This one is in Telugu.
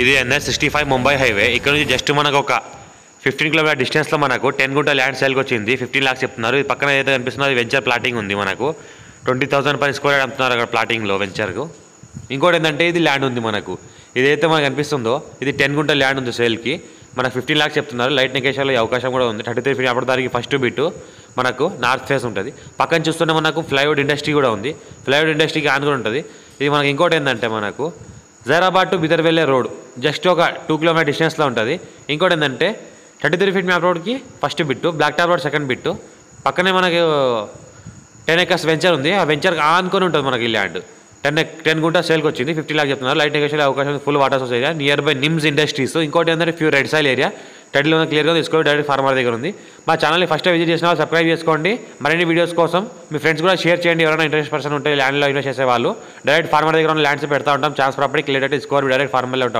ఇది NH65 ముంబై హైవే. ఇక్కడ నుంచి జస్ట్ మనకు ఒక 15 కిలోమీటర్ డిస్టెన్స్లో మనకు 10 గుంట ల్యాండ్ సేల్కి వచ్చింది. 15 lakhs చెప్తున్నారు. ఇది పక్కన ఏదైతే కనిపిస్తుందో అది వెంచర్ ప్లాటింగ్ ఉంది. మనకు 20,000 per square యార్డ్ అమ్ముతున్నారు అక్కడ ప్లాటింగ్లో వెంచర్కు. ఇంకోటి ఏంటంటే ఇది ల్యాండ్ ఉంది మనకు. ఇదైతే మనకు కనిపిస్తుందో ఇది 10 గుంట ల్యాండ్ ఉంది సేల్కి. మనకు 15 lakhs చెప్తున్నారు. లైట్ నెగేషన్లో అవకాశం కూడా ఉంది. 33 feet అప్పుడు దానికి ఫస్ట్ బిట్ మనకు నార్త్ ఫేస్ ఉంటుంది. పక్కన చూస్తుంటే మనకు ఫ్లైవుడ్ ఇండస్ట్రీ కూడా ఉంది. ఫ్లైవుడ్ ఇండస్ట్రీకి ఆన్ కూడా ఉంటుంది. ఇది మనకి ఇంకోటి ఏంటంటే మనకు జైరాబాద్ టు బిదర్ వెళ్ళే రోడ్ జస్ట్ ఒక 2 kilometer డిస్టెన్స్లో ఉంటుంది. ఇంకోటి ఏంటంటే 33 feet మ్యాప్ రోడ్కి first bit, black top road second bit. పక్కనే మనకు 10 acres వెంచర్ ఉంది. ఆ వెంచర్కి ఆనుకొని ఉంటుంది మనకి ఈ ల్యాండ్. 10 గుంట సేల్కి వచ్చింది. 50 lakhs చెప్తున్నారు. లైట్ నెగేషన్ అవకాశం ఉంది. Full water source area near by NIMS industries. ఇంకోటి ఏంటంటే pure red soil area. Title క్లియర్గా తీసుకోండి. డైరెక్ట్ ఫార్మర్ దగ్గర ఉంది. మా ఛానల్ని ఫస్ట్ విజిట్ చేసిన వాళ్ళు సబ్స్క్రైబ్ చేసుకోండి. మరిన్ని వీడియోస్ కోసం మీ ఫ్రెండ్స్ కూడా షేర్ చేయండి. ఎవరైనా ఇంట్రెస్ట్ పర్సన్ ఉంటే ల్యాండ్లో ఇన్వెస్ట్ చేసే వాళ్ళు. డైరెక్ట్ ఫార్మర్ దగ్గర ఉన్న ల్యాండ్స్ పెడతా ఉంటాం. ఛాన్స్ ప్రాపర్టీ క్లియర్ తీసుకోవాలి. డైరెక్ట్ ఫార్మర్లో ఉంటాం.